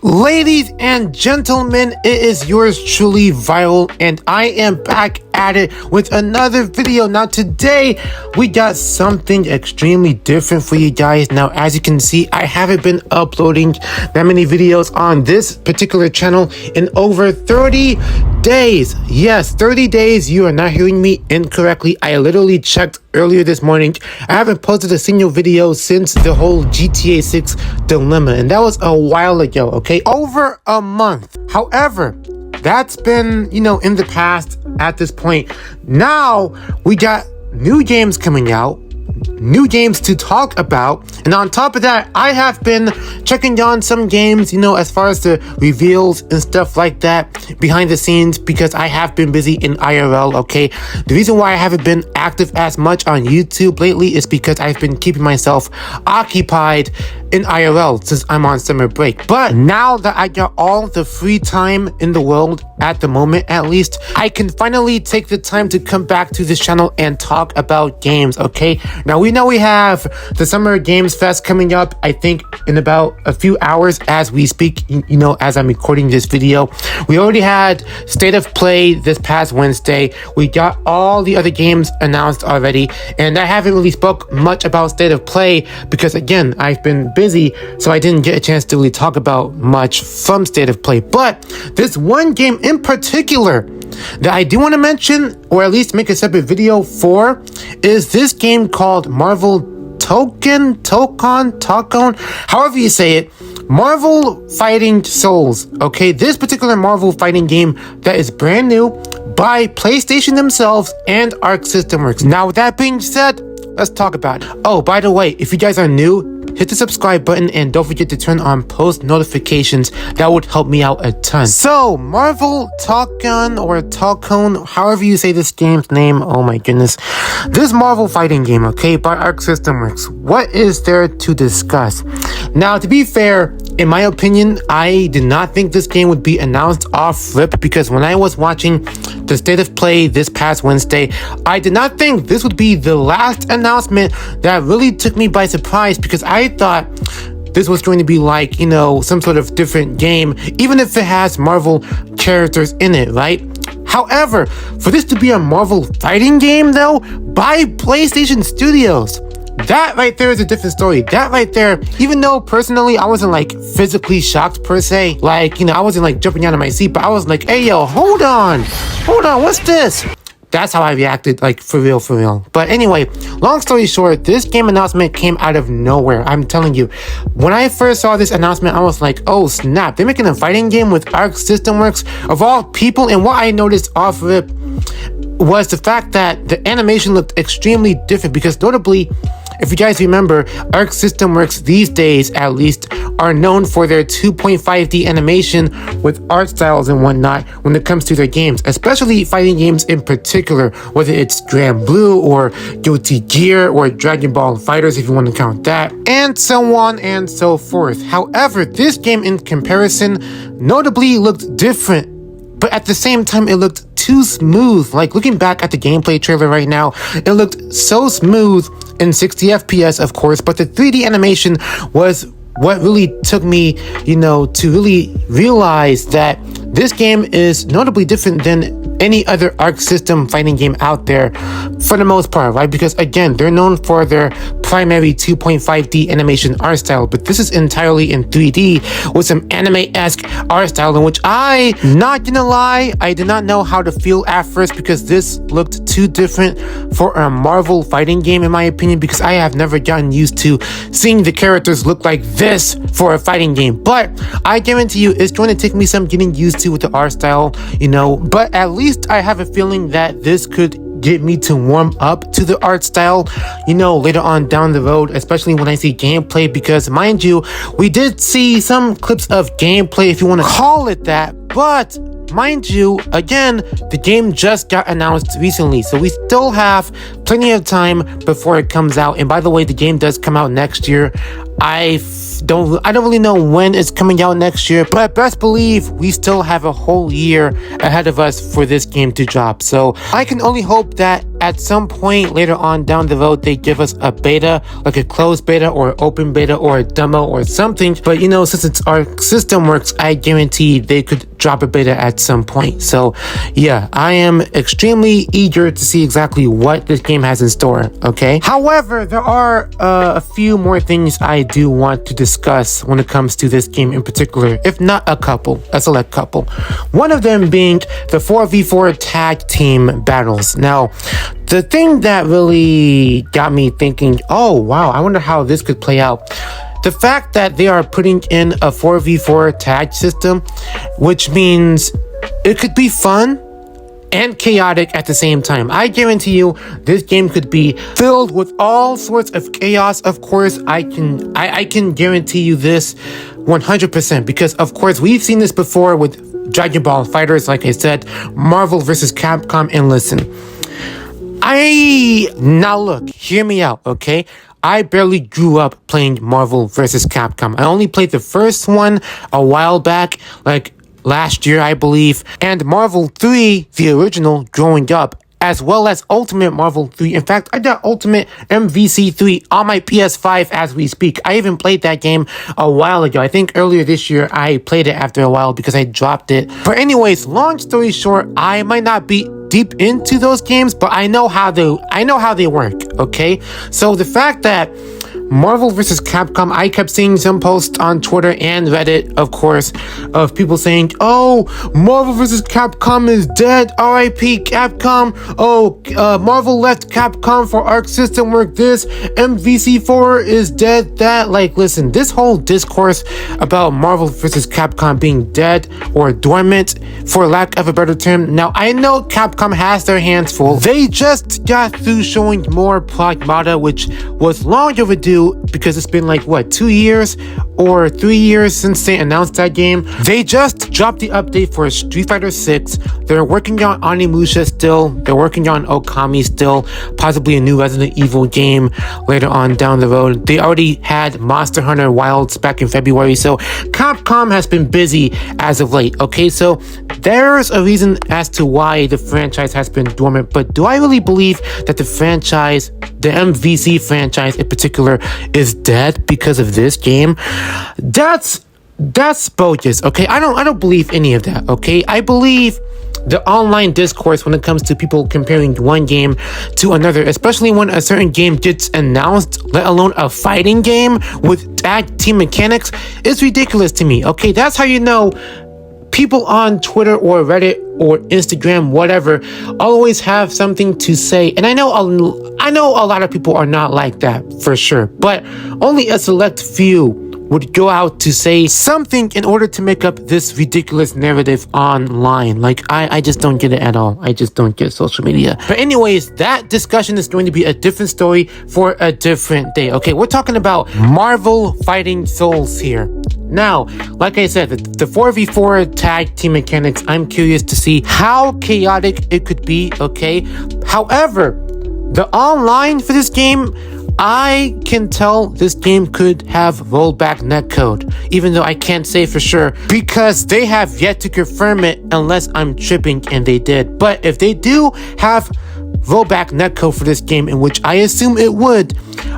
Ladies and gentlemen, it is yours truly, Viral, and I am back at it with another video. Now today, we got something extremely different for you guys. Now, as you can see, I haven't been uploading that many videos on this particular channel in over 30 days. Yes, 30 days. You are not hearing me incorrectly. I literally checked earlier this morning. I haven't posted a single video since the whole GTA 6 dilemma, and that was a while ago, okay? Over a month. However, that's been, in the past at this point. Now, we got new games coming out, new games to talk about, and on top of that, I have been checking on some games, as far as the reveals and stuff like that behind the scenes, because I have been busy in IRL, okay? The reason why I haven't been active as much on YouTube lately is because I've been keeping myself occupied in IRL since I'm on summer break. But now that I got all the free time in the world, at the moment at least, I can finally take the time to come back to this channel and talk about games, okay? Now we know we have the Summer Games Fest coming up, I think in about a few hours as we speak, as I'm recording this video. We already had State of Play this past Wednesday. We got all the other games announced already, and I haven't really spoke much about State of Play because again, I've been busy, so I didn't get a chance to really talk about much from State of Play. But this one game in particular that I do want to mention, or at least make a separate video for, is this game called Marvel Tokon, however you say it. Marvel Fighting Souls, okay? This particular Marvel fighting game that is brand new by PlayStation themselves and Arc System Works. Now, with that being said, let's talk about it. Oh, by the way, if you guys are new, hit the subscribe button and don't forget to turn on post notifications. That would help me out a ton. So, Marvel Tokon, however you say this game's name, oh my goodness. This Marvel fighting game, okay, by Arc System Works. What is there to discuss? Now, to be fair, in my opinion, I did not think this game would be announced off rip because when I was watching the State of Play this past Wednesday, I did not think this would be the last announcement. That really took me by surprise because I thought this was going to be like, some sort of different game, even if it has Marvel characters in it, right? However, for this to be a Marvel fighting game though, by PlayStation Studios, that right there is a different story. That right there, even though personally I wasn't like physically shocked per se, like, I wasn't like jumping out of my seat, but I was like, hey yo, hold on, what's this? That's how I reacted, like, for real. But anyway, long story short, this game announcement came out of nowhere. I'm telling you, when I first saw this announcement, I was like, oh snap, they're making a fighting game with Arc System Works of all people. And what I noticed off rip was the fact that the animation looked extremely different because notably, if you guys remember, Arc System Works these days, at least, are known for their 2.5D animation with art styles and whatnot when it comes to their games, especially fighting games in particular, whether it's Grand Blue or Guilty Gear or Dragon Ball FighterZ if you want to count that, and so on and so forth. However, this game in comparison notably looked different, but at the same time it looked too smooth. Like looking back at the gameplay trailer right now, it looked so smooth in 60 FPS of course, but the 3D animation was what really took me, to really realize that this game is notably different than any other Arc System fighting game out there for the most part, right? Because again, they're known for their primary 2.5D animation art style, but this is entirely in 3D with some anime-esque art style in which not gonna lie, I did not know how to feel at first because this looked too different for a Marvel fighting game in my opinion, because I have never gotten used to seeing the characters look like this for a fighting game. But I guarantee you it's going to take me some getting used to with the art style, but at least I have a feeling that this could get me to warm up to the art style, later on down the road, especially when I see gameplay, because mind you, we did see some clips of gameplay, if you want to call it that, but mind you, again, the game just got announced recently, so we still have plenty of time before it comes out. And by the way, the game does come out next year. I don't really know when it's coming out next year, but best believe we still have a whole year ahead of us for this game to drop. So I can only hope that at some point later on down the road, they give us a beta, like a closed beta or open beta or a demo or something. But since it's Arc System Works, I guarantee they could drop a beta at some point. So yeah, I am extremely eager to see exactly what this game has in store, okay? However, there are a few more things I do want to discuss when it comes to this game in particular, if not a select couple. One of them being the 4v4 tag team battles. Now, the thing that really got me thinking, oh wow, I wonder how this could play out. The fact that they are putting in a 4v4 tag system, which means it could be fun and chaotic at the same time. I guarantee you this game could be filled with all sorts of chaos. Of course, I can guarantee you this 100% because of course we've seen this before with Dragon Ball FighterZ, like I said, Marvel vs. Capcom. And listen, now look, hear me out, okay? I barely grew up playing Marvel vs. Capcom. I only played the first one a while back, like last year, I believe, and Marvel 3, the original, growing up, as well as Ultimate Marvel 3. In fact, I got Ultimate MVC 3 on my PS5 as we speak. I even played that game a while ago. I think earlier this year, I played it after a while because I dropped it. But anyways, long story short, I might not be deep into those games, but I know how they work, okay? So the fact that Marvel vs. Capcom, I kept seeing some posts on Twitter and Reddit, of course, of people saying, oh, Marvel vs. Capcom is dead, RIP Capcom, oh, Marvel left Capcom for Arc System Work this, MVC4 is dead, that. Like, listen, this whole discourse about Marvel vs. Capcom being dead or dormant, for lack of a better term, now I know Capcom has their hands full. They just got through showing more Pragmata, which was long overdue because it's been like, what, 2 years or 3 years since they announced that game. They just dropped the update for Street Fighter 6. They're working on Onimusha still. They're working on Okami still. Possibly a new Resident Evil game later on down the road. They already had Monster Hunter Wilds back in February. So Capcom has been busy as of late. Okay, so there's a reason as to why the franchise has been dormant. But do I really believe that the franchise, the MVC franchise in particular, is dead because of this game? That's bogus, okay? I don't believe any of that, okay? I believe the online discourse when it comes to people comparing one game to another, especially when a certain game gets announced, let alone a fighting game with tag team mechanics, is ridiculous to me, okay? That's how you know people on Twitter or Reddit or Instagram, whatever, always have something to say. And I know a lot of people are not like that, for sure, but only a select few would go out to say something in order to make up this ridiculous narrative online. Like, I just don't get it at all. I just don't get social media. But anyways, that discussion is going to be a different story for a different day. Okay, we're talking about Marvel Fighting Souls here. Now, like I said, the 4v4 tag team mechanics, I'm curious to see how chaotic it could be, okay? However, the online for this game, I can tell this game could have rollback netcode, even though I can't say for sure because they have yet to confirm it unless I'm tripping and they did. But if they do have rollback netcode for this game, in which I assume it would,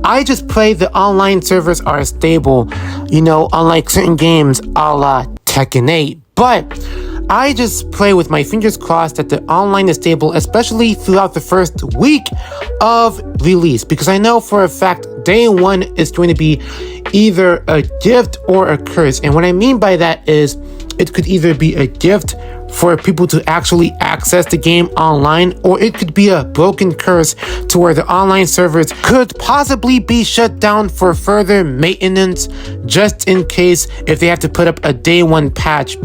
I just pray the online servers are stable, unlike certain games a la Tekken 8. But I just pray with my fingers crossed that the online is stable, especially throughout the first week of release, because I know for a fact day one is going to be either a gift or a curse. And what I mean by that is it could either be a gift for people to actually access the game online, or it could be a broken curse to where the online servers could possibly be shut down for further maintenance, just in case if they have to put up a day one patch,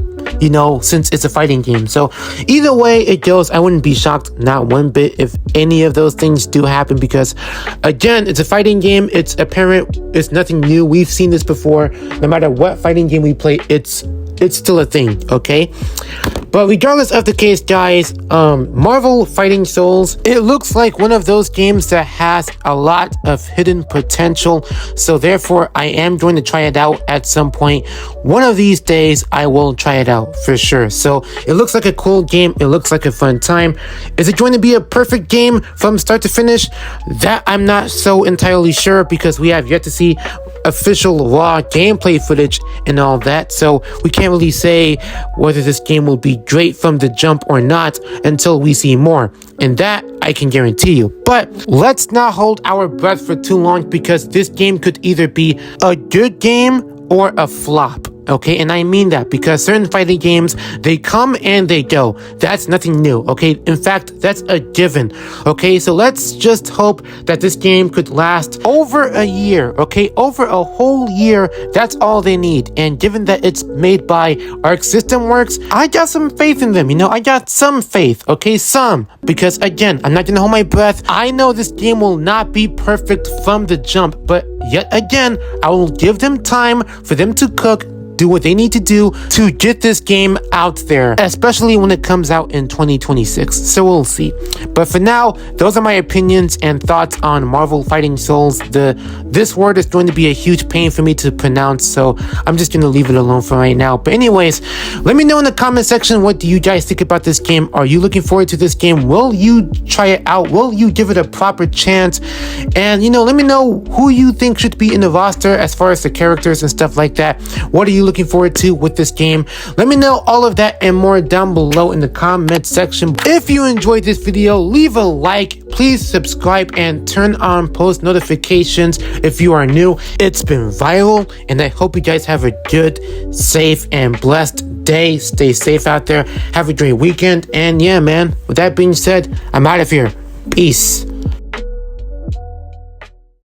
since it's a fighting game. So either way it goes, I wouldn't be shocked not one bit if any of those things do happen, because again, it's a fighting game. It's apparent, it's nothing new. We've seen this before. No matter what fighting game we play, it's still a thing, okay? But regardless of the case, guys, Marvel Fighting Souls, it looks like one of those games that has a lot of hidden potential. So therefore, I am going to try it out at some point. One of these days, I will try it out for sure. So it looks like a cool game. It looks like a fun time. Is it going to be a perfect game from start to finish? That I'm not so entirely sure, because we have yet to see official raw gameplay footage and all that, so we can't really say whether this game will be great from the jump or not until we see more, and that I can guarantee you. But let's not hold our breath for too long, because this game could either be a good game or a flop. Okay, and I mean that because certain fighting games, they come and they go. That's nothing new, okay? In fact, that's a given, okay? So let's just hope that this game could last over a year, okay? Over a whole year, that's all they need. And given that it's made by Arc System Works, I got some faith in them, you know? I got some faith, okay? Some. Because again, I'm not gonna hold my breath. I know this game will not be perfect from the jump, but yet again, I will give them time for them to cook, do what they need to do to get this game out there, especially when it comes out in 2026. So we'll see. But for now, those are my opinions and thoughts on Marvel Fighting Souls. This word is going to be a huge pain for me to pronounce, so I'm just going to leave it alone for right now. But anyways, let me know in the comment section, what do you guys think about this game? Are you looking forward to this game? Will you try it out? Will you give it a proper chance? And, you know, let me know who you think should be in the roster as far as the characters and stuff like that. What are you looking forward to with this game? Let me know all of that and more down below in the comment section. If you enjoyed this video, leave a like, please subscribe and turn on post notifications if you are new. It's been viral, and I hope you guys have a good, safe, and blessed day. Stay safe out there. Have a great weekend. And yeah, man, with that being said, I'm out of here. Peace.